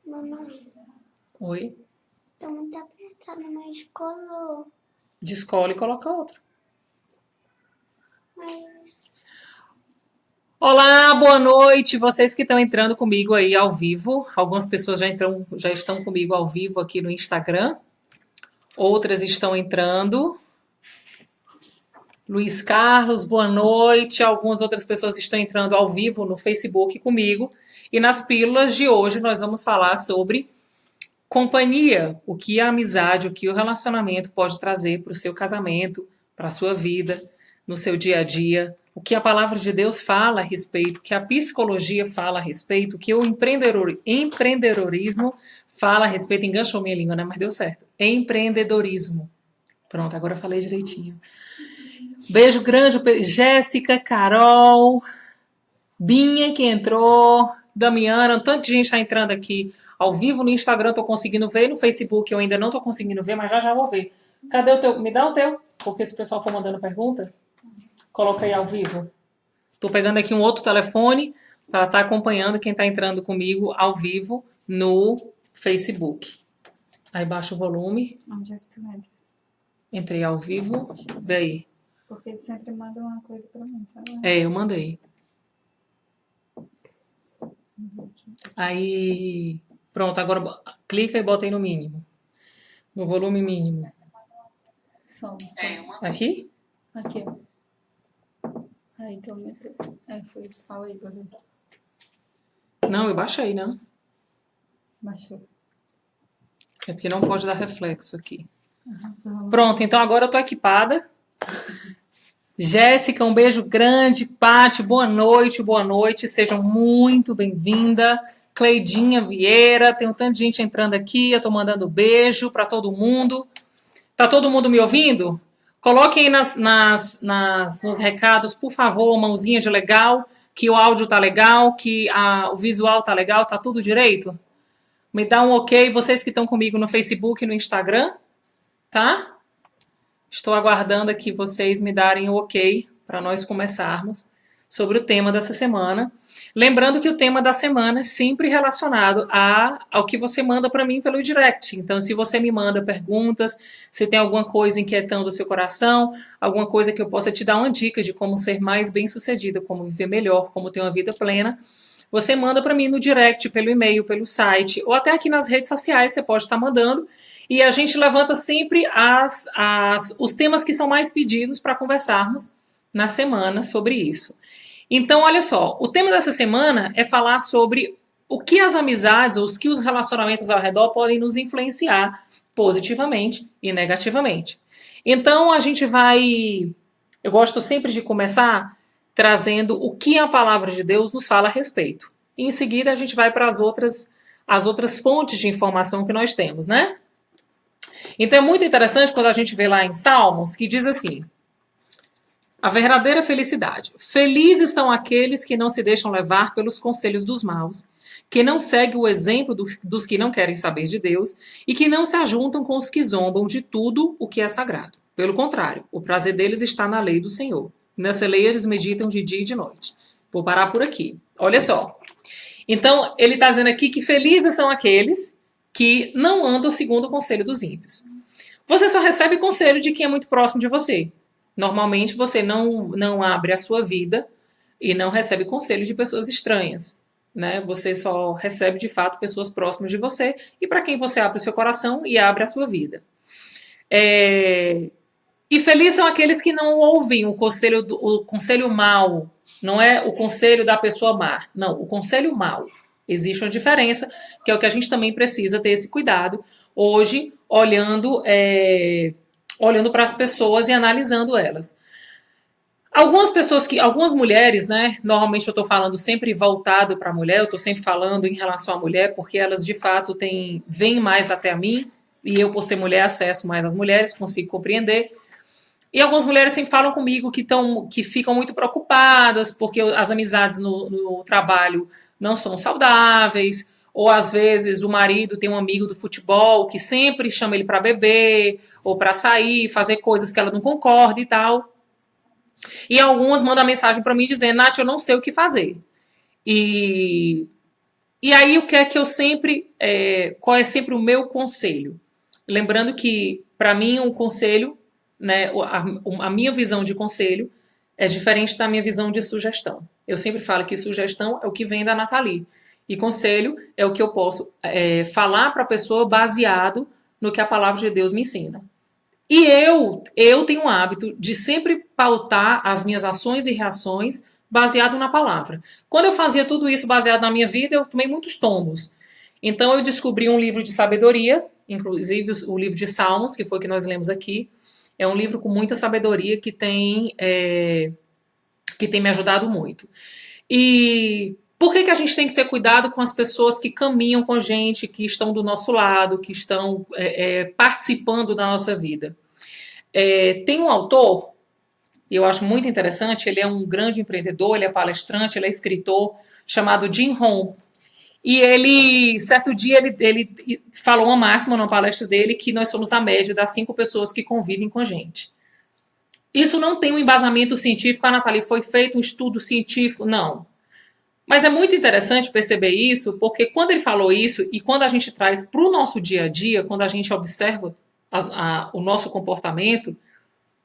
Mamãe, Oi? tô muito apertada, mas colou. Descola e coloca outro. Mas Olá, boa noite. Vocês que estão entrando comigo aí ao vivo. Algumas pessoas já estão comigo ao vivo aqui no Instagram. Outras estão entrando. Luiz Carlos, boa noite. Algumas outras pessoas estão entrando ao vivo no Facebook comigo. E nas pílulas de hoje nós vamos falar sobre companhia, o que a amizade, o que o relacionamento pode trazer para o seu casamento, para a sua vida, no seu dia a dia, o que a palavra de Deus fala a respeito, o que a psicologia fala a respeito, o que o empreendedorismo fala a respeito. Enganchou minha língua, né? Mas deu certo. Empreendedorismo. Pronto, agora eu falei direitinho. Beijo grande, Jéssica, Carol, Binha que entrou, Damiana, um tanto de gente está entrando aqui ao vivo no Instagram, tô conseguindo ver, no Facebook eu ainda não tô conseguindo ver, mas já vou ver. Cadê o teu? Me dá o teu, porque se o pessoal for mandando pergunta, coloca aí ao vivo. Tô pegando aqui um outro telefone para estar acompanhando quem está entrando comigo ao vivo no Facebook. Aí baixa o volume. Onde é que tu entra? Entrei ao vivo, vê aí. Porque ele sempre manda uma coisa pra mim, sabe? É, eu mandei. Aí, pronto, agora clica e bota aí no mínimo. No volume mínimo. Som. Aqui? Aqui, ó. Aí, então, meteu. Foi. Fala aí, pra ver. Não, eu baixei, não. Baixou. É porque não pode dar reflexo aqui. Uhum. Pronto, então agora eu tô equipada. Jéssica, um beijo grande. Pati, boa noite, boa noite. Sejam muito bem-vinda. Cleidinha Vieira, tem um tanto de gente entrando aqui. Eu tô mandando beijo para todo mundo. Tá todo mundo me ouvindo? Coloquem aí nos recados, por favor, mãozinha de legal, que o áudio tá legal, que o visual tá legal, tá tudo direito? Me dá um ok, vocês que estão comigo no Facebook e no Instagram, tá? Estou aguardando aqui vocês me darem o ok para nós começarmos sobre o tema dessa semana. Lembrando que o tema da semana é sempre relacionado ao que você manda para mim pelo direct. Então, se você me manda perguntas, se tem alguma coisa inquietando o seu coração, alguma coisa que eu possa te dar uma dica de como ser mais bem-sucedida, como viver melhor, como ter uma vida plena, você manda para mim no direct, pelo e-mail, pelo site, ou até aqui nas redes sociais você pode estar mandando. E a gente levanta sempre os temas que são mais pedidos para conversarmos na semana sobre isso. Então, olha só, o tema dessa semana é falar sobre o que as amizades, ou os que os relacionamentos ao redor podem nos influenciar positivamente e negativamente. Então, a gente vai... Eu gosto sempre de começar trazendo o que a palavra de Deus nos fala a respeito. E em seguida, a gente vai para as outras fontes de informação que nós temos, né? Então é muito interessante quando a gente vê lá em Salmos que diz assim: a verdadeira felicidade. Felizes são aqueles que não se deixam levar pelos conselhos dos maus, que não seguem o exemplo dos que não querem saber de Deus e que não se ajuntam com os que zombam de tudo o que é sagrado. Pelo contrário, o prazer deles está na lei do Senhor. Nessa lei eles meditam de dia e de noite. Vou parar por aqui. Olha só. Então, ele está dizendo aqui que felizes são aqueles que não andam segundo o conselho dos ímpios. Você só recebe conselho de quem é muito próximo de você. Normalmente você não abre a sua vida e não recebe conselho de pessoas estranhas, né? Você só recebe de fato pessoas próximas de você e para quem você abre o seu coração e abre a sua vida. E felizes são aqueles que não ouvem o conselho mau. Não é o conselho da pessoa má. Não, o conselho mau. Existe uma diferença, que é o que a gente também precisa ter esse cuidado hoje, olhando para as pessoas e analisando elas. Algumas mulheres, né? Normalmente eu estou falando sempre voltado para a mulher, eu estou sempre falando em relação à mulher, porque elas de fato vêm mais até a mim, e eu, por ser mulher, acesso mais às mulheres, consigo compreender. E algumas mulheres sempre falam comigo que ficam muito preocupadas porque as amizades no trabalho não são saudáveis, ou às vezes o marido tem um amigo do futebol que sempre chama ele para beber, ou para sair, fazer coisas que ela não concorda e tal. E algumas mandam mensagem para mim dizendo: Nath, eu não sei o que fazer. E E aí, o que é que eu sempre. Qual é sempre o meu conselho? Lembrando que, para mim, um conselho, né, a minha visão de conselho é diferente da minha visão de sugestão. Eu sempre falo que sugestão é o que vem da Nathalie. E conselho é o que eu posso falar para a pessoa baseado no que a palavra de Deus me ensina. E eu tenho o hábito de sempre pautar as minhas ações e reações baseado na palavra. Quando eu fazia tudo isso baseado na minha vida, eu tomei muitos tombos. Então eu descobri um livro de sabedoria, inclusive o livro de Salmos, que foi o que nós lemos aqui. É um livro com muita sabedoria que tem me ajudado muito. E por que a gente tem que ter cuidado com as pessoas que caminham com a gente, que estão do nosso lado, que estão participando da nossa vida? Tem um autor, e eu acho muito interessante, ele é um grande empreendedor, ele é palestrante, ele é escritor, chamado Jim Rohn. E ele, certo dia, ele falou uma máxima numa palestra dele, que nós somos a média das 5 pessoas que convivem com a gente. Isso não tem um embasamento científico, a Nathalie, foi feito um estudo científico, não. Mas é muito interessante perceber isso, porque quando ele falou isso, e quando a gente traz para o nosso dia a dia, quando a gente observa o nosso comportamento,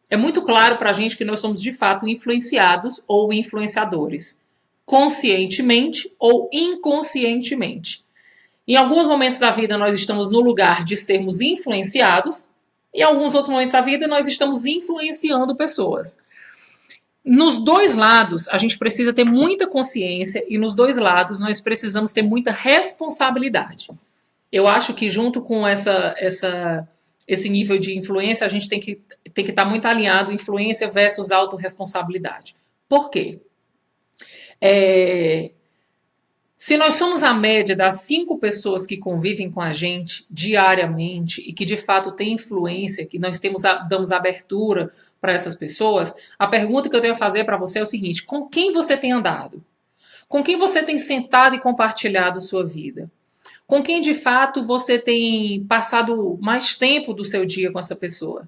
é muito claro para a gente que nós somos de fato influenciados ou influenciadores, conscientemente ou inconscientemente. Em alguns momentos da vida nós estamos no lugar de sermos influenciados, e em alguns outros momentos da vida nós estamos influenciando pessoas. Nos dois lados, a gente precisa ter muita consciência e nos dois lados nós precisamos ter muita responsabilidade. Eu acho que junto com esse nível de influência, a gente tem que estar muito alinhado influência versus autorresponsabilidade. Por quê? Se nós somos a média das 5 pessoas que convivem com a gente diariamente e que de fato têm influência, que nós damos abertura para essas pessoas, a pergunta que eu tenho a fazer para você é o seguinte: com quem você tem andado? Com quem você tem sentado e compartilhado sua vida? Com quem de fato você tem passado mais tempo do seu dia com essa pessoa?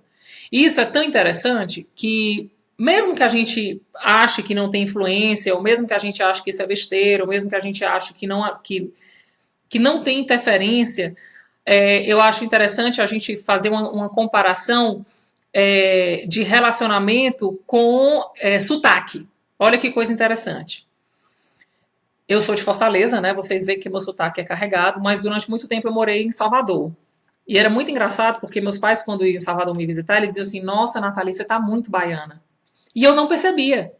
E isso é tão interessante que, mesmo que a gente ache que não tem influência, ou mesmo que a gente ache que isso é besteira, ou mesmo que a gente ache que não tem interferência, eu acho interessante a gente fazer uma comparação de relacionamento com sotaque. Olha que coisa interessante. Eu sou de Fortaleza, né? Vocês veem que meu sotaque é carregado, mas durante muito tempo eu morei em Salvador. E era muito engraçado, porque meus pais, quando iam em Salvador me visitar, eles diziam assim: nossa, Nathalie, você tá muito baiana. E eu não percebia.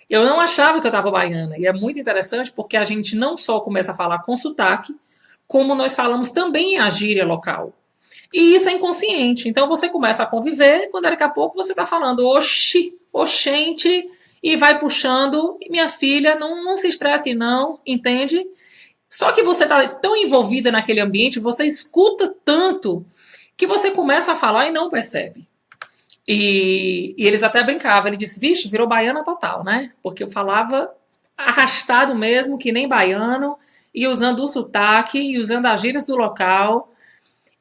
Eu não achava que eu estava baiana. E é muito interessante porque a gente não só começa a falar com sotaque, como nós falamos também a gíria local. E isso é inconsciente. Então você começa a conviver, quando daqui a pouco você está falando oxi, oxente, e vai puxando. E minha filha, não se estresse não, entende? Só que você está tão envolvida naquele ambiente, você escuta tanto, que você começa a falar e não percebe. E eles até brincavam, ele disse: vixe, virou baiana total, né? Porque eu falava arrastado mesmo, que nem baiano, e usando o sotaque, e usando as gírias do local.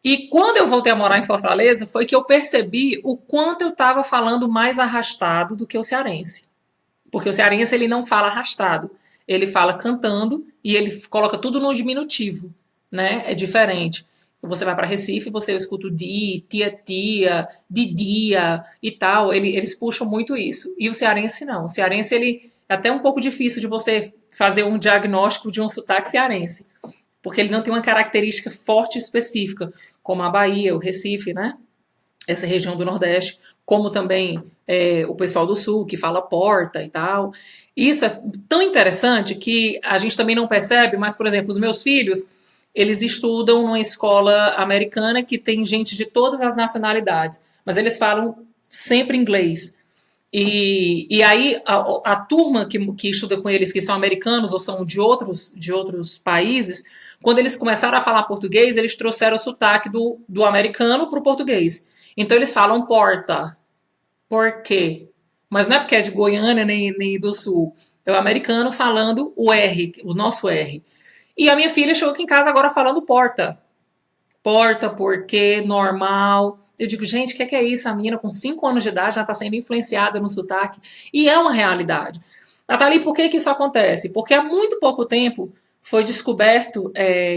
E quando eu voltei a morar em Fortaleza, foi que eu percebi o quanto eu estava falando mais arrastado do que o cearense. Porque o cearense, ele não fala arrastado, ele fala cantando, e ele coloca tudo no diminutivo, né? É diferente. Você vai para Recife, você escuta o di, tia, didia e tal. Eles puxam muito isso. E o cearense não. O cearense, ele é até um pouco difícil de você fazer um diagnóstico de um sotaque cearense. Porque ele não tem uma característica forte e específica, como a Bahia, o Recife, né? Essa região do Nordeste, como também o pessoal do Sul, que fala porta e tal. Isso é tão interessante que a gente também não percebe, mas, por exemplo, os meus filhos, eles estudam numa escola americana que tem gente de todas as nacionalidades, mas eles falam sempre inglês. E aí a turma que estuda com eles, que são americanos ou são de outros países, quando eles começaram a falar português, eles trouxeram o sotaque do americano para o português. Então eles falam porta. Por quê? Mas não é porque é de Goiânia nem do Sul. É o americano falando o R, o nosso R. E a minha filha chegou aqui em casa agora falando porta. Porta, porquê, normal. Eu digo, gente, o que é isso? A menina com 5 anos de idade já está sendo influenciada no sotaque. E é uma realidade. Nathalie, por que isso acontece? Porque há muito pouco tempo foi descoberto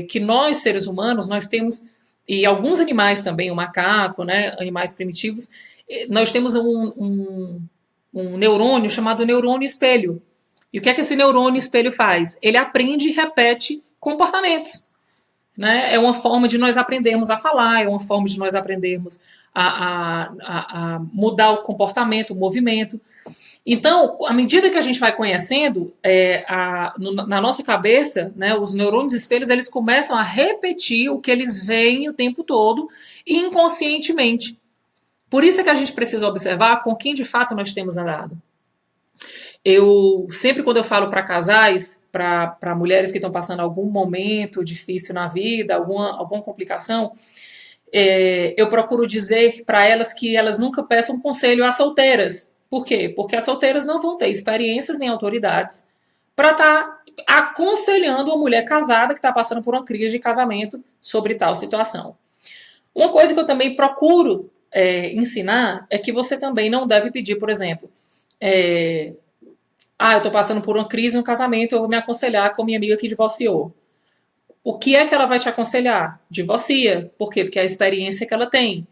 que nós, seres humanos, nós temos, e alguns animais também, o macaco, né, animais primitivos, nós temos um neurônio chamado neurônio espelho. E o que é que esse neurônio espelho faz? Ele aprende e repete comportamentos. Né? É uma forma de nós aprendermos a falar, é uma forma de nós aprendermos a mudar o comportamento, o movimento. Então, à medida que a gente vai conhecendo, na nossa cabeça, né, os neurônios espelhos, eles começam a repetir o que eles veem o tempo todo, inconscientemente. Por isso é que a gente precisa observar com quem de fato nós temos andado. Eu sempre, quando eu falo para casais, para mulheres que estão passando algum momento difícil na vida, alguma complicação, eu procuro dizer para elas que elas nunca peçam conselho às solteiras. Por quê? Porque as solteiras não vão ter experiências nem autoridades para estar aconselhando uma mulher casada que está passando por uma crise de casamento sobre tal situação. Uma coisa que eu também procuro ensinar é que você também não deve pedir, por exemplo, eu estou passando por uma crise no casamento, eu vou me aconselhar com minha amiga que divorciou. O que é que ela vai te aconselhar? Divorcia. Por quê? Porque é a experiência que ela tem.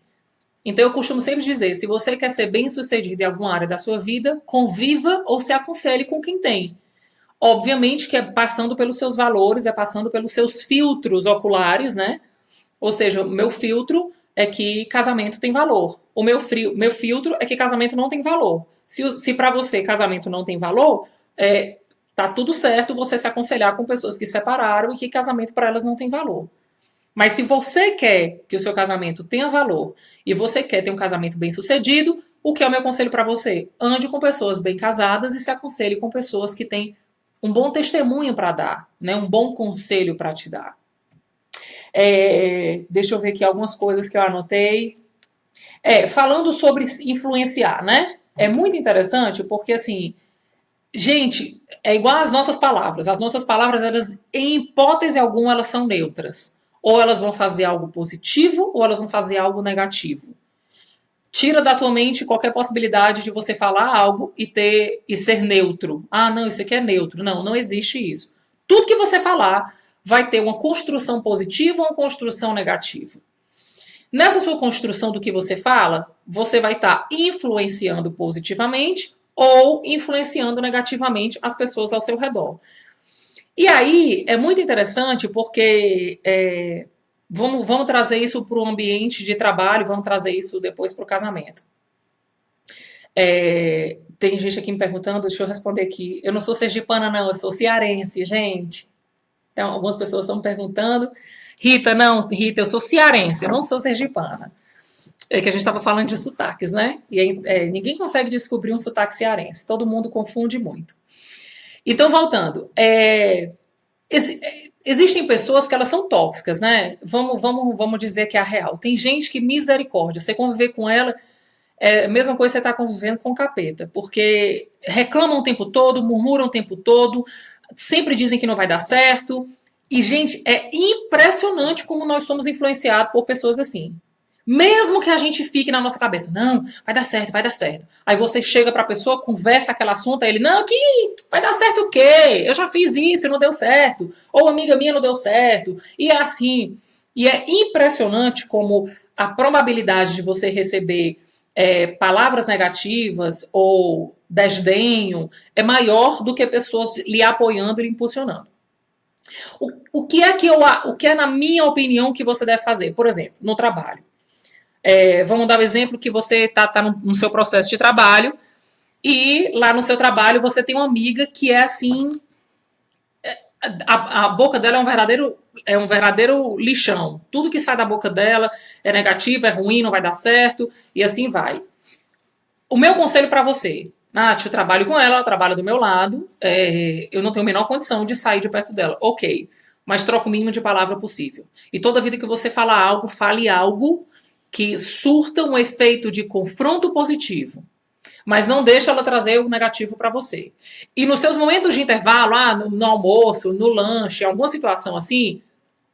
Então eu costumo sempre dizer, se você quer ser bem-sucedido em alguma área da sua vida, conviva ou se aconselhe com quem tem. Obviamente que é passando pelos seus valores, é passando pelos seus filtros oculares, né? Ou seja, o meu filtro é que casamento tem valor. O meu filtro é que casamento não tem valor. Se para você casamento não tem valor, tá tudo certo você se aconselhar com pessoas que separaram e que casamento para elas não tem valor. Mas se você quer que o seu casamento tenha valor e você quer ter um casamento bem sucedido, o que é o meu conselho para você? Ande com pessoas bem casadas e se aconselhe com pessoas que têm um bom testemunho para dar, né? Um bom conselho para te dar. Deixa eu ver aqui algumas coisas que eu anotei. Falando sobre influenciar, né? É muito interessante porque, assim, gente, é igual às nossas palavras. As nossas palavras, elas, em hipótese alguma, elas são neutras. Ou elas vão fazer algo positivo, ou elas vão fazer algo negativo. Tira da tua mente qualquer possibilidade de você falar algo e ser neutro. Não, isso aqui é neutro. Não, não existe isso. Tudo que você falar vai ter uma construção positiva ou uma construção negativa. Nessa sua construção do que você fala, você vai estar influenciando positivamente ou influenciando negativamente as pessoas ao seu redor. E aí é muito interessante porque vamos trazer isso para o ambiente de trabalho, vamos trazer isso depois para o casamento. Tem gente aqui me perguntando, deixa eu responder aqui. Eu não sou sergipana, não, eu sou cearense, gente. Então, algumas pessoas estão me perguntando. Rita, eu sou cearense, eu não sou sergipana. Que a gente estava falando de sotaques, né? E aí, ninguém consegue descobrir um sotaque cearense, todo mundo confunde muito. Então, voltando, existem pessoas que elas são tóxicas, né? Vamos dizer que é a real. Tem gente que, misericórdia, você conviver com ela, a mesma coisa que você está convivendo com o capeta, porque reclamam o tempo todo, murmuram o tempo todo, sempre dizem que não vai dar certo. E, gente, é impressionante como nós somos influenciados por pessoas assim. Mesmo que a gente fique na nossa cabeça, não, vai dar certo, vai dar certo. Aí você chega pra pessoa, conversa aquele assunto, aí ele, não, que vai dar certo o quê? Eu já fiz isso e não deu certo. Ou amiga minha não deu certo. E é assim. E é impressionante como a probabilidade de você receber palavras negativas ou desdenho é maior do que pessoas lhe apoiando e lhe impulsionando. O que é, na minha opinião, que você deve fazer? Por exemplo, no trabalho. Vamos dar o exemplo que você está no seu processo de trabalho e lá no seu trabalho você tem uma amiga que é assim, a boca dela é um verdadeiro lixão. Tudo que sai da boca dela é negativo, é ruim, não vai dar certo e assim vai. O meu conselho para você, Nath, eu trabalho com ela trabalha do meu lado, eu não tenho a menor condição de sair de perto dela. Ok, mas troca o mínimo de palavra possível. E toda vida que você fala algo, fale algo que surta um efeito de confronto positivo, mas não deixa ela trazer o negativo para você. E nos seus momentos de intervalo, no almoço, no lanche, alguma situação assim,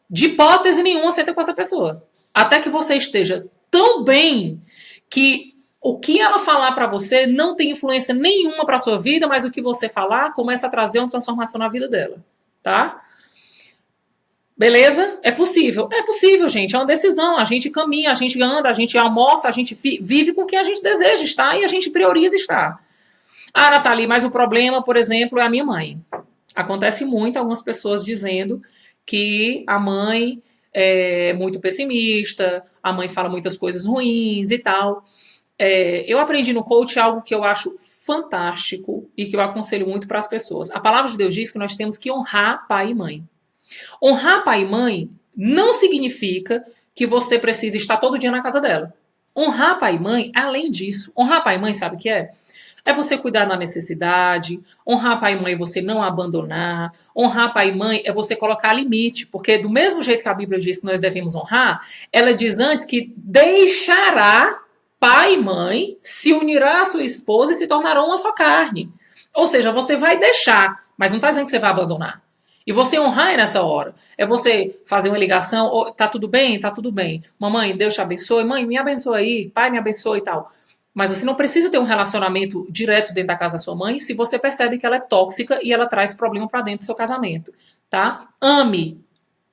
de hipótese nenhuma senta com essa pessoa. Até que você esteja tão bem que o que ela falar para você não tem influência nenhuma para sua vida, mas o que você falar começa a trazer uma transformação na vida dela, tá? Beleza? É possível. É possível, gente. É uma decisão. A gente caminha, a gente anda, a gente almoça, a gente vive com quem a gente deseja estar e a gente prioriza estar. Ah, Nathalie, mas o problema, por exemplo, é a minha mãe. Acontece muito algumas pessoas dizendo que a mãe é muito pessimista, a mãe fala muitas coisas ruins e tal. Eu aprendi no coach algo que eu acho fantástico e que eu aconselho muito para as pessoas. A palavra de Deus diz que nós temos que honrar pai e mãe. Honrar pai e mãe não significa que você precisa estar todo dia na casa dela. Honrar pai e mãe, além disso, honrar pai e mãe, sabe o que é? É você cuidar da necessidade, honrar pai e mãe é você não abandonar, honrar pai e mãe é você colocar limite, porque do mesmo jeito que a Bíblia diz que nós devemos honrar, ela diz antes que deixará pai e mãe, se unirá à sua esposa e se tornarão uma só carne. Ou seja, você vai deixar, mas não está dizendo que você vai abandonar. E você honrar é nessa hora. É você fazer uma ligação, oh, tá tudo bem? Tá tudo bem. Mamãe, Deus te abençoe. Mãe, me abençoe aí. Pai, me abençoe e tal. Mas você não precisa ter um relacionamento direto dentro da casa da sua mãe se você percebe que ela é tóxica e ela traz problema para dentro do seu casamento, tá? Ame.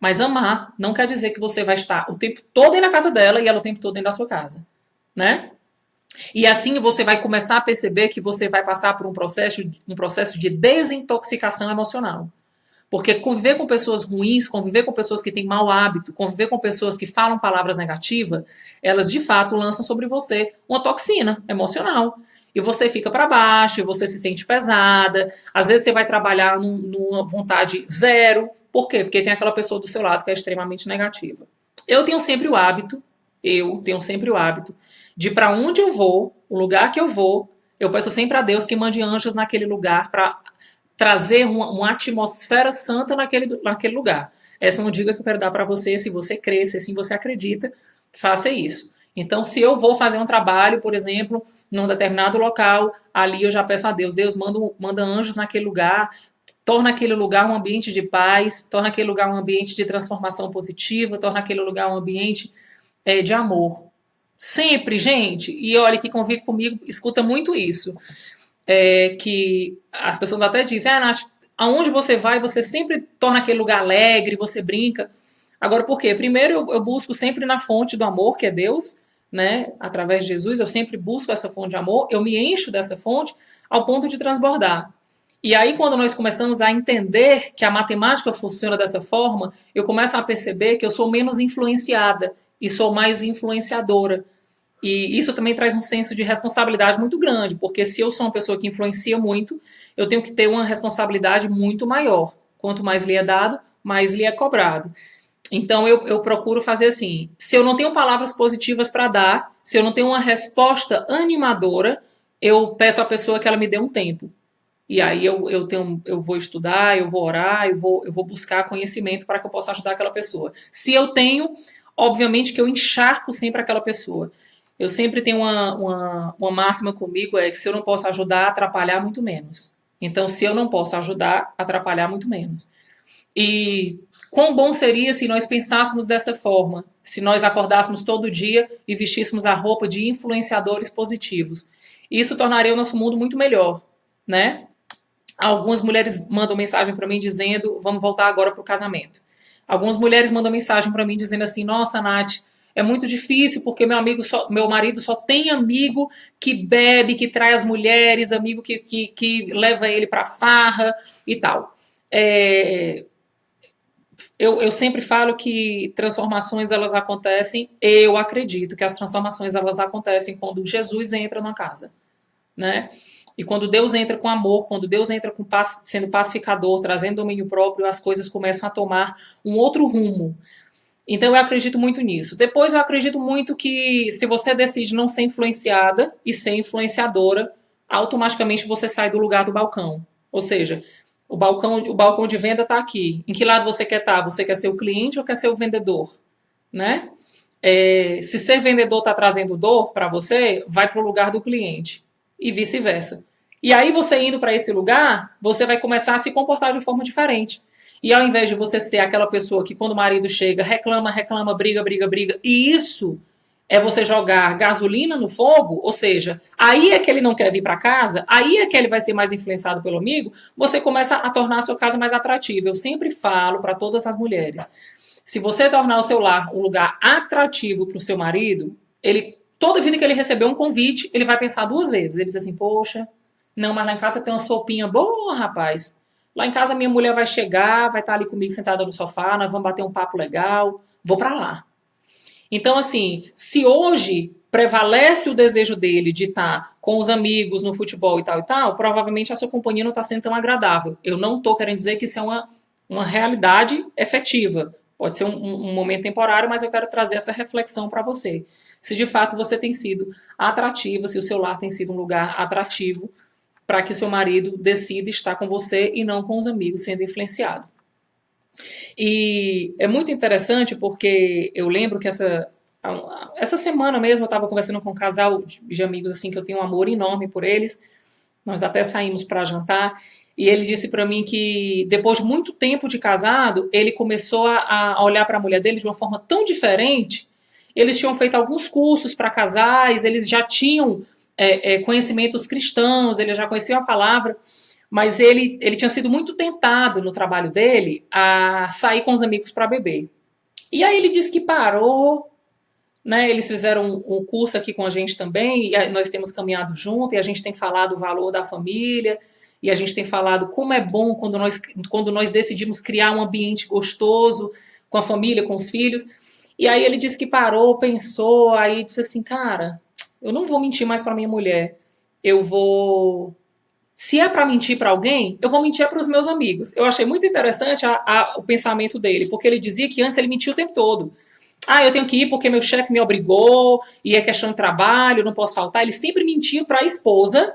Mas amar não quer dizer que você vai estar o tempo todo dentro da casa dela e ela o tempo todo dentro da sua casa, né? E assim você vai começar a perceber que você vai passar por um processo de desintoxicação emocional. Porque conviver com pessoas ruins, conviver com pessoas que têm mau hábito, conviver com pessoas que falam palavras negativas, elas de fato lançam sobre você uma toxina emocional. E você fica para baixo, e você se sente pesada. Às vezes você vai trabalhar numa vontade zero. Por quê? Porque tem aquela pessoa do seu lado que é extremamente negativa. Eu tenho sempre o hábito de para onde eu vou, o lugar que eu vou, eu peço sempre a Deus que mande anjos naquele lugar para trazer uma atmosfera santa naquele lugar. Essa é uma dica que eu quero dar para você, se você crê, se assim você acredita, faça isso. Então, se eu vou fazer um trabalho, por exemplo, num determinado local, ali eu já peço a Deus, manda anjos naquele lugar, torna aquele lugar um ambiente de paz, torna aquele lugar um ambiente de transformação positiva, torna aquele lugar um ambiente de amor. Sempre, gente, e olha, que convive comigo, escuta muito isso. Que as pessoas até dizem, Nath, aonde você vai, você sempre torna aquele lugar alegre, você brinca. Agora, por quê? Primeiro, eu busco sempre na fonte do amor, que é Deus, né? Através de Jesus, eu sempre busco essa fonte de amor, eu me encho dessa fonte ao ponto de transbordar. E aí, quando nós começamos a entender que a matemática funciona dessa forma, eu começo a perceber que eu sou menos influenciada e sou mais influenciadora. E isso também traz um senso de responsabilidade muito grande, porque se eu sou uma pessoa que influencia muito, eu tenho que ter uma responsabilidade muito maior. Quanto mais lhe é dado, mais lhe é cobrado. Então eu procuro fazer assim, se eu não tenho palavras positivas para dar, se eu não tenho uma resposta animadora, eu peço à pessoa que ela me dê um tempo. E aí eu vou estudar, eu vou orar, eu vou buscar conhecimento para que eu possa ajudar aquela pessoa. Se eu tenho, obviamente que eu encharco sempre aquela pessoa. Eu sempre tenho uma máxima comigo, é que se eu não posso ajudar, atrapalhar muito menos. Então, se eu não posso ajudar, atrapalhar muito menos. E quão bom seria se nós pensássemos dessa forma, se nós acordássemos todo dia e vestíssemos a roupa de influenciadores positivos. Isso tornaria o nosso mundo muito melhor, né? Algumas mulheres mandam mensagem para mim dizendo, vamos voltar agora para o casamento. Algumas mulheres mandam mensagem para mim dizendo assim, nossa, Nath, é muito difícil porque meu marido só tem amigo que bebe, que trai as mulheres, amigo que leva ele para farra e tal. Eu sempre falo que transformações elas acontecem, eu acredito que as transformações elas acontecem quando Jesus entra na casa, né? E quando Deus entra com amor, quando Deus entra sendo pacificador, trazendo domínio próprio, as coisas começam a tomar um outro rumo. Então eu acredito muito nisso. Depois eu acredito muito que se você decide não ser influenciada e ser influenciadora, automaticamente você sai do lugar do balcão. Ou seja, o balcão de venda está aqui. Em que lado você quer estar? Você quer ser o cliente ou quer ser o vendedor? Né? Se ser vendedor está trazendo dor para você, vai para o lugar do cliente. E vice-versa. E aí você indo para esse lugar, você vai começar a se comportar de forma diferente. E ao invés de você ser aquela pessoa que quando o marido chega, reclama, briga, e isso é você jogar gasolina no fogo, ou seja, aí é que ele não quer vir para casa, aí é que ele vai ser mais influenciado pelo amigo, você começa a tornar a sua casa mais atrativa. Eu sempre falo para todas as mulheres, Se você tornar o seu lar um lugar atrativo para o seu marido, toda vida que ele receber um convite, ele vai pensar 2 vezes. Ele diz assim, poxa, não, mas lá em casa tem uma sopinha boa, rapaz. Lá em casa minha mulher vai chegar, vai estar ali comigo sentada no sofá, nós vamos bater um papo legal, vou para lá. Então, assim, se hoje prevalece o desejo dele de estar com os amigos no futebol e tal, provavelmente a sua companhia não está sendo tão agradável. Eu não estou querendo dizer que isso é uma realidade efetiva. Pode ser um momento temporário, mas eu quero trazer essa reflexão para você. Se de fato você tem sido atrativa, se o seu lar tem sido um lugar atrativo para que o seu marido decida estar com você e não com os amigos sendo influenciado. E é muito interessante porque eu lembro que essa semana mesmo eu estava conversando com um casal de amigos assim que eu tenho um amor enorme por eles. Nós até saímos para jantar e ele disse para mim que depois de muito tempo de casado, ele começou a olhar para a mulher dele de uma forma tão diferente. Eles tinham feito alguns cursos para casais, eles já tinham conhecimentos cristãos, ele já conhecia a palavra, mas ele tinha sido muito tentado no trabalho dele a sair com os amigos para beber. E aí ele disse que parou, né? Eles fizeram um curso aqui com a gente também, e nós temos caminhado junto, e a gente tem falado o valor da família, e a gente tem falado como é bom quando nós decidimos criar um ambiente gostoso com a família, com os filhos. E aí ele disse que parou, pensou, aí disse assim, cara, eu não vou mentir mais para minha mulher, se é para mentir para alguém, eu vou mentir para os meus amigos. Eu achei muito interessante o pensamento dele, porque ele dizia que antes ele mentia o tempo todo. Eu tenho que ir porque meu chefe me obrigou, e é questão de trabalho, não posso faltar. Ele sempre mentia para a esposa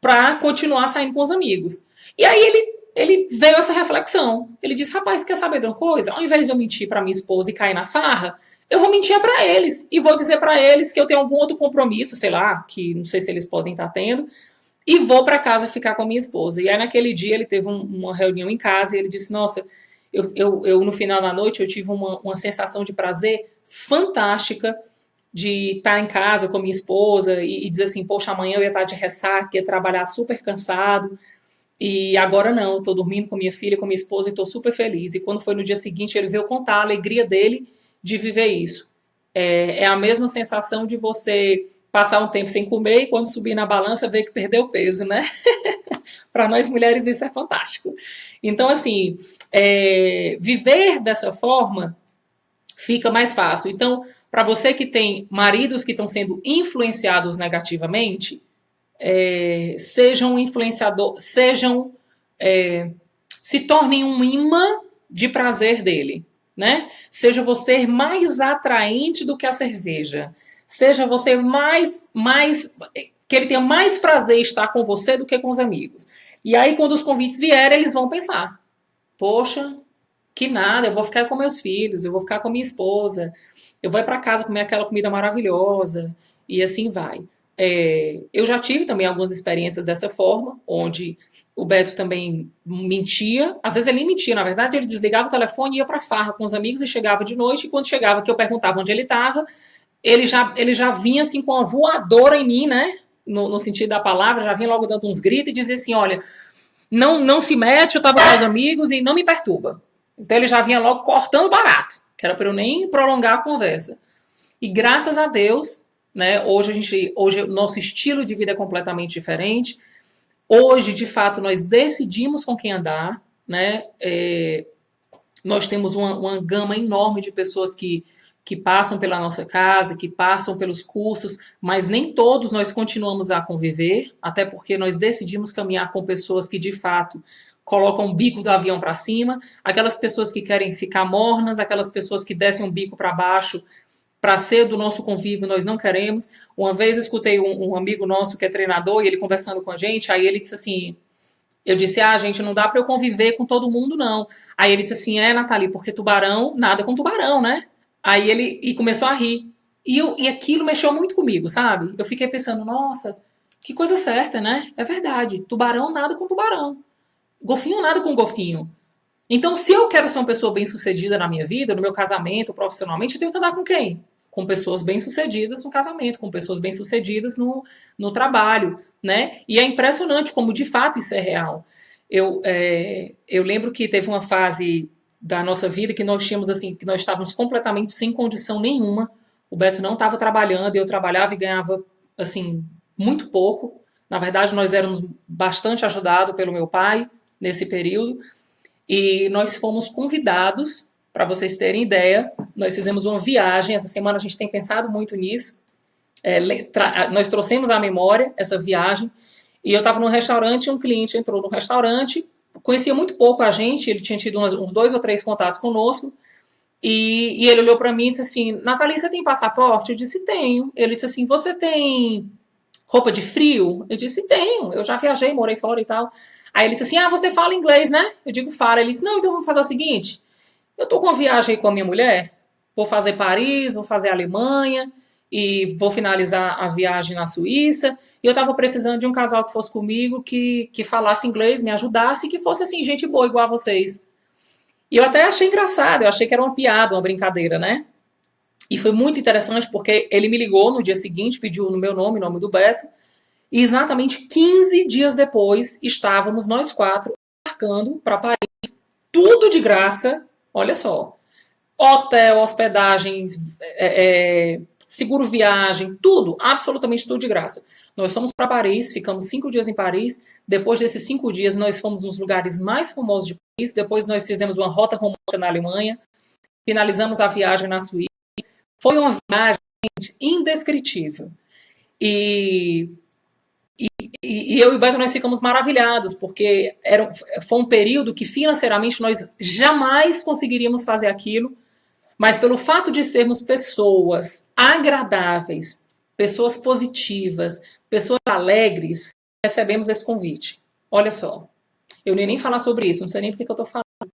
para continuar saindo com os amigos. E aí ele veio essa reflexão. Ele disse, rapaz, quer saber de uma coisa? Ao invés de eu mentir para minha esposa e cair na farra, eu vou mentir para eles e vou dizer para eles que eu tenho algum outro compromisso, sei lá, que não sei se eles podem estar tendo, e vou para casa ficar com a minha esposa. E aí naquele dia ele teve uma reunião em casa e ele disse, nossa, eu no final da noite eu tive uma sensação de prazer fantástica de estar em casa com a minha esposa e dizer assim, poxa, amanhã eu ia estar de ressaca, ia trabalhar super cansado, e agora não, estou dormindo com minha filha, com minha esposa e estou super feliz. E quando foi no dia seguinte, ele veio contar a alegria dele de viver isso. É a mesma sensação de você passar um tempo sem comer e quando subir na balança ver que perdeu peso, né? Para nós mulheres isso é fantástico. Então, assim, viver dessa forma fica mais fácil. Então, para você que tem maridos que estão sendo influenciados negativamente, sejam influenciadores, se tornem um imã de prazer dele, né? Seja você mais atraente do que a cerveja. Seja você que ele tenha mais prazer em estar com você do que com os amigos. E aí, quando os convites vierem, eles vão pensar, poxa, que nada, eu vou ficar com meus filhos, eu vou ficar com minha esposa, eu vou ir para casa comer aquela comida maravilhosa, e assim vai. Eu já tive também algumas experiências dessa forma, onde o Beto também mentia, às vezes ele nem mentia, na verdade ele desligava o telefone e ia para farra com os amigos e chegava de noite, e quando chegava que eu perguntava onde ele estava, ele já vinha assim com uma voadora em mim, né, no sentido da palavra, já vinha logo dando uns gritos e dizia assim, olha, não se mete, eu estava com os amigos e não me perturba. Então ele já vinha logo cortando barato, que era para eu nem prolongar a conversa. E graças a Deus, né, hoje o nosso estilo de vida é completamente diferente. Hoje, de fato, nós decidimos com quem andar, né? Nós temos uma gama enorme de pessoas que passam pela nossa casa, que passam pelos cursos, mas nem todos nós continuamos a conviver, até porque nós decidimos caminhar com pessoas que, de fato, colocam o bico do avião para cima, aquelas pessoas que querem ficar mornas, aquelas pessoas que descem o bico para baixo para ser do nosso convívio, nós não queremos. Uma vez eu escutei um amigo nosso que é treinador, e ele conversando com a gente, aí ele disse assim, eu disse, gente, não dá para eu conviver com todo mundo, não. Aí ele disse assim, Nathalie, porque tubarão, nada com tubarão, né? Aí ele começou a rir. E aquilo mexeu muito comigo, sabe? Eu fiquei pensando, nossa, que coisa certa, né? É verdade, tubarão, nada com tubarão. Golfinho, nada com golfinho. Então, se eu quero ser uma pessoa bem-sucedida na minha vida, no meu casamento, profissionalmente, eu tenho que andar com quem? Com pessoas bem-sucedidas no casamento, com pessoas bem-sucedidas no trabalho, né? E é impressionante como, de fato, isso é real. Eu lembro que teve uma fase da nossa vida que nós tínhamos assim, que nós estávamos completamente sem condição nenhuma. O Beto não estava trabalhando, eu trabalhava e ganhava assim muito pouco. Na verdade, nós éramos bastante ajudados pelo meu pai nesse período e nós fomos convidados, para vocês terem ideia, nós fizemos uma viagem. Essa semana a gente tem pensado muito nisso. Nós trouxemos à memória essa viagem e eu estava num restaurante, um cliente entrou no restaurante, conhecia muito pouco a gente, ele tinha tido uns 2 ou 3 contatos conosco, e ele olhou para mim e disse assim, Nathalie, você tem passaporte? Eu disse, tenho. Ele disse assim, você tem roupa de frio? Eu disse, tenho, eu já viajei, morei fora e tal. Aí ele disse assim, você fala inglês, né? Eu digo, fala. Ele disse, não, então vamos fazer o seguinte, eu tô com uma viagem aí com a minha mulher, vou fazer Paris, vou fazer Alemanha, e vou finalizar a viagem na Suíça, e eu estava precisando de um casal que fosse comigo, que falasse inglês, me ajudasse, e que fosse assim, gente boa, igual a vocês. E eu até achei engraçado, eu achei que era uma piada, uma brincadeira, né? E foi muito interessante, porque ele me ligou no dia seguinte, pediu no meu nome, o nome do Beto, e exatamente 15 dias depois, estávamos nós 4 embarcando para Paris, tudo de graça, olha só, hotel, hospedagem, seguro viagem, tudo, absolutamente tudo de graça. Nós fomos para Paris, ficamos 5 dias em Paris, depois desses 5 dias nós fomos nos lugares mais famosos de Paris, depois nós fizemos uma rota romântica na Alemanha, finalizamos a viagem na Suíça, foi uma viagem indescritível. E eu e o Beto nós ficamos maravilhados, porque foi um período que financeiramente nós jamais conseguiríamos fazer aquilo, mas pelo fato de sermos pessoas agradáveis, pessoas positivas, pessoas alegres, recebemos esse convite. Olha só, eu nem falar sobre isso, não sei nem porque que eu estou falando.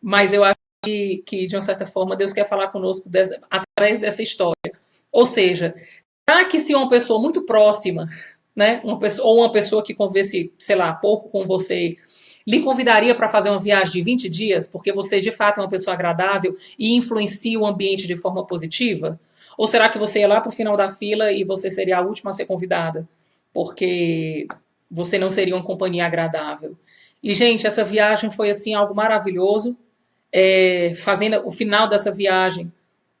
Mas eu acho que, de uma certa forma, Deus quer falar conosco através dessa história. Ou seja, será que se uma pessoa muito próxima, né, ou uma pessoa que convivesse, sei lá, pouco com você, lhe convidaria para fazer uma viagem de 20 dias, porque você de fato é uma pessoa agradável e influencia o ambiente de forma positiva? Ou será que você ia lá para o final da fila e você seria a última a ser convidada? Porque você não seria uma companhia agradável. E, gente, essa viagem foi assim algo maravilhoso. Fazendo o final dessa viagem,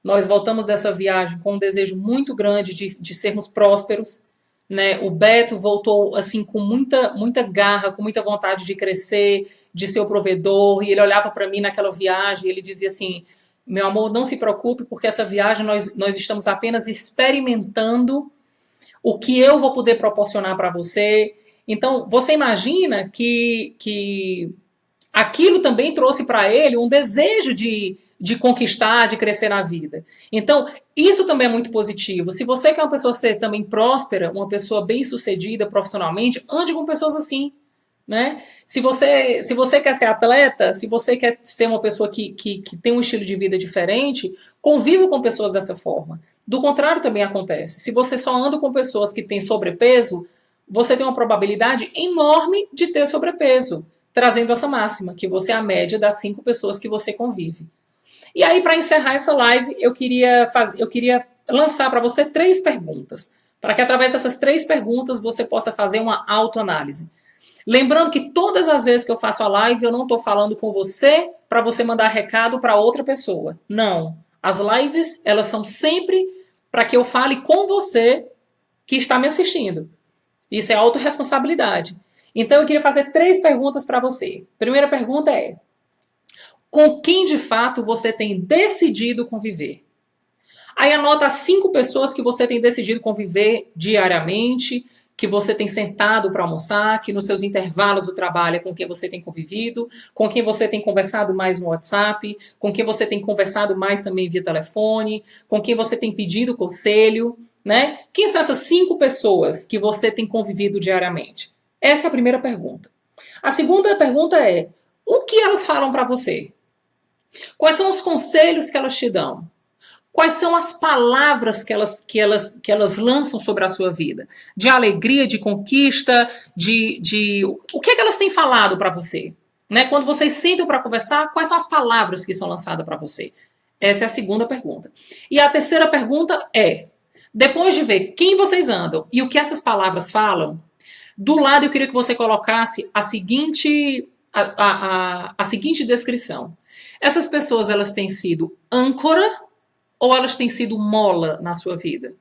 nós voltamos dessa viagem com um desejo muito grande de sermos prósperos, né? O Beto voltou assim com muita garra, com muita vontade de crescer, de ser o provedor, e ele olhava para mim naquela viagem e ele dizia assim, meu amor, não se preocupe, porque essa viagem nós estamos apenas experimentando o que eu vou poder proporcionar para você. Então, você imagina que aquilo também trouxe para ele um desejo de conquistar, de crescer na vida. Então, isso também é muito positivo. Se você quer uma pessoa ser também próspera, uma pessoa bem-sucedida profissionalmente, ande com pessoas assim, né? Se você quer ser atleta, se você quer ser uma pessoa que tem um estilo de vida diferente, conviva com pessoas dessa forma. Do contrário também acontece. Se você só anda com pessoas que têm sobrepeso, você tem uma probabilidade enorme de ter sobrepeso, trazendo essa máxima, que você é a média das 5 pessoas que você convive. E aí, para encerrar essa live, eu queria lançar para você 3 perguntas, para que através dessas 3 perguntas você possa fazer uma autoanálise. Lembrando que todas as vezes que eu faço a live, eu não estou falando com você para você mandar recado para outra pessoa. Não. As lives, elas são sempre para que eu fale com você que está me assistindo. Isso é autorresponsabilidade. Então, eu queria fazer 3 perguntas para você. Primeira pergunta é: com quem de fato você tem decidido conviver? Aí anota as 5 pessoas que você tem decidido conviver diariamente, que você tem sentado para almoçar, que nos seus intervalos do trabalho é com quem você tem convivido, com quem você tem conversado mais no WhatsApp, com quem você tem conversado mais também via telefone, com quem você tem pedido conselho, né? Quem são essas 5 pessoas que você tem convivido diariamente? Essa é a primeira pergunta. A segunda pergunta é: o que elas falam para você? Quais são os conselhos que elas te dão? Quais são as palavras que elas lançam sobre a sua vida? De alegria, de conquista, o que é que elas têm falado para você? Né? Quando vocês sentam para conversar, quais são as palavras que são lançadas para você? Essa é a segunda pergunta. E a terceira pergunta é: depois de ver quem vocês andam e o que essas palavras falam, do lado eu queria que você colocasse a seguinte a seguinte descrição. Essas pessoas, elas têm sido âncora ou elas têm sido mola na sua vida?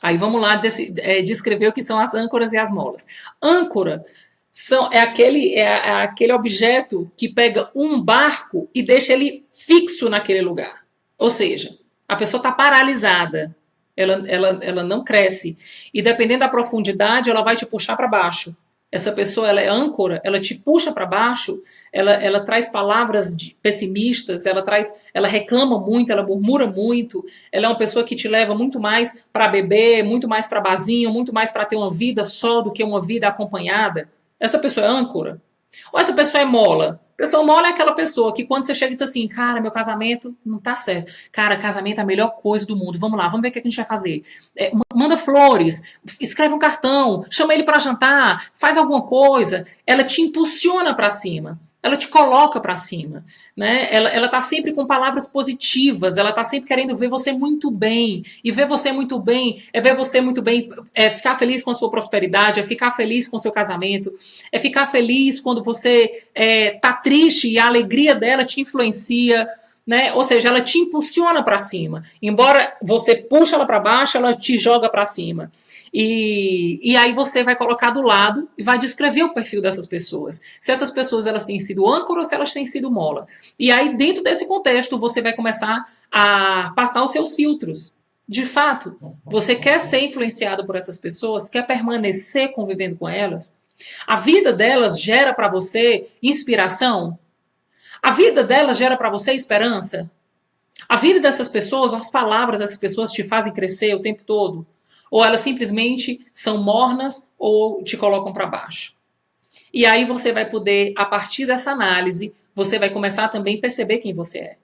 Aí vamos lá descrever o que são as âncoras e as molas. Âncora é aquele objeto que pega um barco e deixa ele fixo naquele lugar. Ou seja, a pessoa está paralisada, ela não cresce. E dependendo da profundidade, ela vai te puxar para baixo. Essa pessoa, ela é âncora, ela te puxa para baixo, ela traz palavras pessimistas, ela reclama muito, ela murmura muito, ela é uma pessoa que te leva muito mais para beber, muito mais para barzinho, muito mais para ter uma vida só do que uma vida acompanhada. Essa pessoa é âncora? Ou essa pessoa é mola? Pessoa mola é aquela pessoa que quando você chega e diz assim, cara, meu casamento não tá certo. Cara, casamento é a melhor coisa do mundo. Vamos lá, vamos ver o que a gente vai fazer. Manda flores, escreve um cartão, chama ele para jantar, faz alguma coisa. Ela te impulsiona para cima. Ela te coloca para cima, né? Ela tá sempre com palavras positivas, ela tá sempre querendo ver você muito bem, e ver você muito bem é ver você muito bem, é ficar feliz com a sua prosperidade, é ficar feliz com o seu casamento, é ficar feliz quando você tá triste e a alegria dela te influencia, né? Ou seja, ela te impulsiona para cima. Embora você puxe ela para baixo, ela te joga para cima. E aí você vai colocar do lado e vai descrever o perfil dessas pessoas. Se essas pessoas elas têm sido âncora ou se elas têm sido mola. E aí dentro desse contexto você vai começar a passar os seus filtros. De fato, você quer ser influenciado por essas pessoas, quer permanecer convivendo com elas? A vida delas gera para você inspiração? A vida delas gera para você esperança? A vida dessas pessoas, as palavras dessas pessoas te fazem crescer o tempo todo? Ou elas simplesmente são mornas ou te colocam para baixo? E aí você vai poder, a partir dessa análise, você vai começar a também perceber quem você é,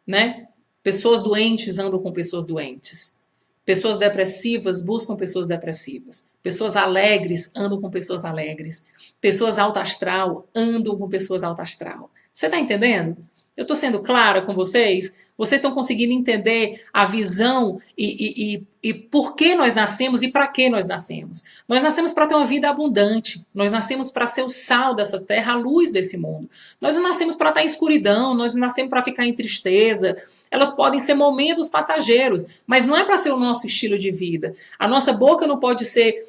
né? Pessoas doentes andam com pessoas doentes. Pessoas depressivas buscam pessoas depressivas. Pessoas alegres andam com pessoas alegres. Pessoas alto astral andam com pessoas alto astral. Você está entendendo? Eu estou sendo clara com vocês? Vocês estão conseguindo entender a visão e por que nós nascemos e para que nós nascemos? Nós nascemos para ter uma vida abundante. Nós nascemos para ser o sal dessa terra, a luz desse mundo. Nós não nascemos para estar em escuridão, nós não nascemos para ficar em tristeza. Elas podem ser momentos passageiros, mas não é para ser o nosso estilo de vida. A nossa boca não pode ser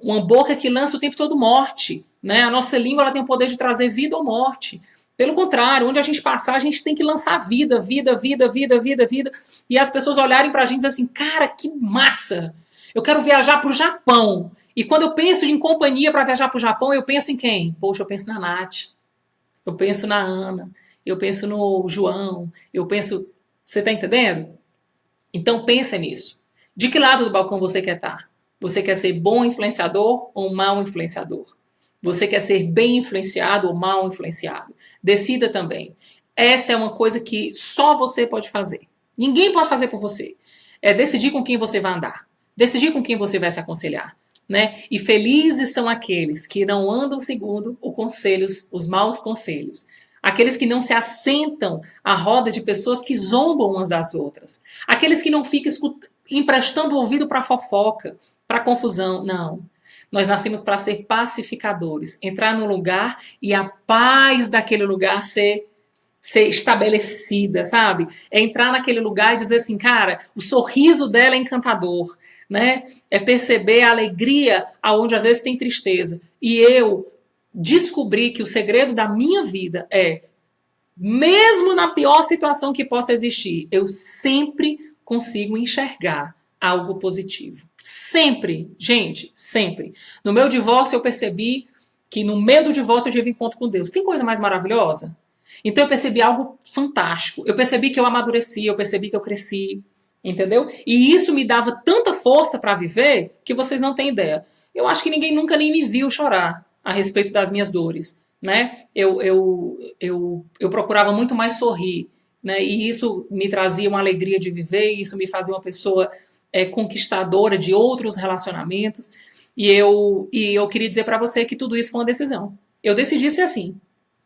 uma boca que lança o tempo todo morte, né? A nossa língua ela tem o poder de trazer vida ou morte. Pelo contrário, onde a gente passar, a gente tem que lançar vida, vida, vida, vida, vida, vida. E as pessoas olharem pra gente e dizer assim, cara, que massa! Eu quero viajar pro Japão. E quando eu penso em companhia para viajar pro Japão, eu penso em quem? Poxa, eu penso na Nath. Eu penso na Ana. Eu penso no João. Eu penso... Você tá entendendo? Então pensa nisso. De que lado do balcão você quer estar? Você quer ser bom influenciador ou mau influenciador? Você quer ser bem influenciado ou mal influenciado? Decida também. Essa é uma coisa que só você pode fazer. Ninguém pode fazer por você. É decidir com quem você vai andar. Decidir com quem você vai se aconselhar. Né? E felizes são aqueles que não andam segundo os maus conselhos. Aqueles que não se assentam à roda de pessoas que zombam umas das outras. Aqueles que não ficam emprestando o ouvido para fofoca, para confusão. Não. Nós nascemos para ser pacificadores, entrar no lugar e a paz daquele lugar ser estabelecida, sabe? É entrar naquele lugar e dizer assim, cara, o sorriso dela é encantador, né? É perceber a alegria aonde às vezes tem tristeza. E eu descobri que o segredo da minha vida é, mesmo na pior situação que possa existir, eu sempre consigo enxergar algo positivo. Sempre, gente, sempre. No meu divórcio eu percebi que no meio do divórcio eu tive encontro com Deus. Tem coisa mais maravilhosa? Então eu percebi algo fantástico. Eu percebi que eu amadureci, eu percebi que eu cresci, entendeu? E isso me dava tanta força para viver que vocês não têm ideia. Eu acho que ninguém nunca nem me viu chorar a respeito das minhas dores, né? Eu procurava muito mais sorrir, né? E isso me trazia uma alegria de viver, e isso me fazia uma pessoa conquistadora de outros relacionamentos, e eu queria dizer para você que tudo isso foi uma decisão. Eu decidi ser assim,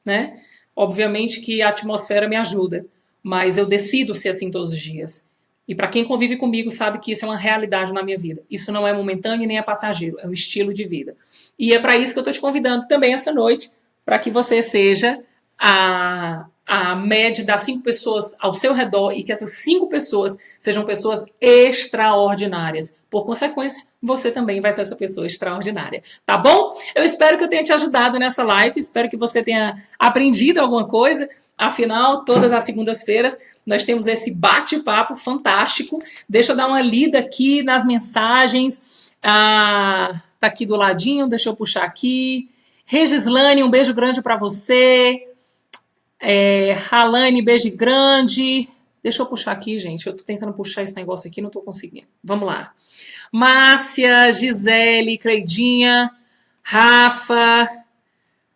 né? Obviamente que a atmosfera me ajuda, mas eu decido ser assim todos os dias. E para quem convive comigo sabe que isso é uma realidade na minha vida. Isso não é momentâneo nem é passageiro, é um estilo de vida. E é para isso que eu estou te convidando também essa noite, para que você seja a média das 5 pessoas ao seu redor e que essas 5 pessoas sejam pessoas extraordinárias. Por consequência, você também vai ser essa pessoa extraordinária. Tá bom? Eu espero que eu tenha te ajudado nessa live, espero que você tenha aprendido alguma coisa. Afinal, todas as segundas-feiras nós temos esse bate-papo fantástico. Deixa eu dar uma lida aqui nas mensagens. Tá aqui do ladinho, deixa eu puxar aqui. Regislane, um beijo grande para você. Ralane, beijo grande. Deixa eu puxar aqui, gente. Eu tô tentando puxar esse negócio aqui, não tô conseguindo. Vamos lá. Márcia, Gisele, Cleidinha, Rafa,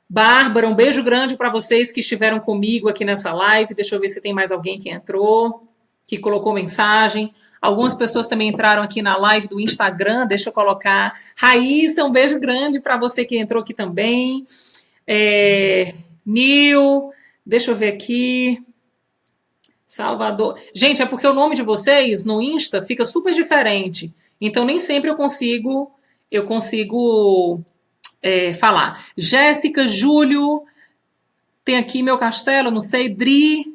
Bárbara, um beijo grande para vocês que estiveram comigo aqui nessa live. Deixa eu ver se tem mais alguém que entrou, que colocou mensagem. Algumas pessoas também entraram aqui na live do Instagram. Deixa eu colocar. Raíssa, um beijo grande para você que entrou aqui também. Nil, deixa eu ver aqui. Salvador. Gente, é porque o nome de vocês no Insta fica super diferente. Então, nem sempre eu consigo falar. Jéssica, Júlio, tem aqui meu castelo, não sei. Dri,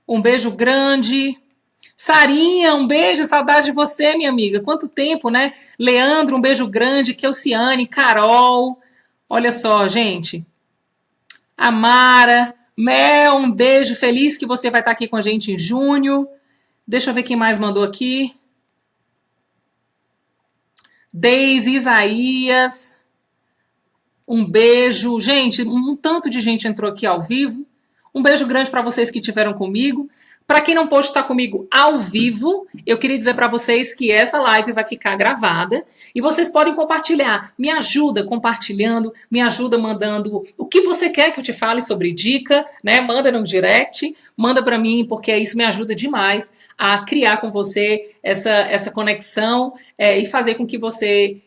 um beijo grande. Sarinha, um beijo, saudade de você, minha amiga. Quanto tempo, né? Leandro, um beijo grande. Kelciane, Carol. Olha só, gente. Amara, Mel, um beijo. Feliz que você vai estar aqui com a gente em junho. Deixa eu ver quem mais mandou aqui. Deise, Isaías. Um beijo. Gente, um tanto de gente entrou aqui ao vivo. Um beijo grande para vocês que estiveram comigo. Para quem não pôde estar comigo ao vivo, eu queria dizer para vocês que essa live vai ficar gravada e vocês podem compartilhar. Me ajuda compartilhando, me ajuda mandando o que você quer que eu te fale sobre dica, né? Manda no direct, manda para mim, porque isso me ajuda demais a criar com você essa conexão e fazer com que você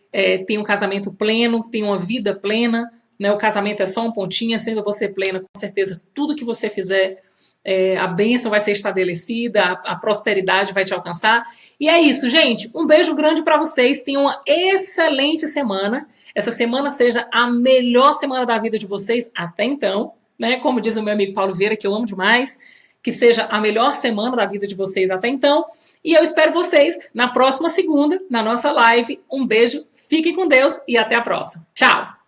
tenha um casamento pleno, tenha uma vida plena, né? O casamento é só um pontinho, sendo você plena, com certeza, tudo que você fizer, a bênção vai ser estabelecida, a prosperidade vai te alcançar. E é isso, gente. Um beijo grande para vocês. Tenham uma excelente semana. Essa semana seja a melhor semana da vida de vocês até então, né? Como diz o meu amigo Paulo Vieira, que eu amo demais, que seja a melhor semana da vida de vocês até então. E eu espero vocês na próxima segunda, na nossa live. Um beijo, fiquem com Deus e até a próxima. Tchau!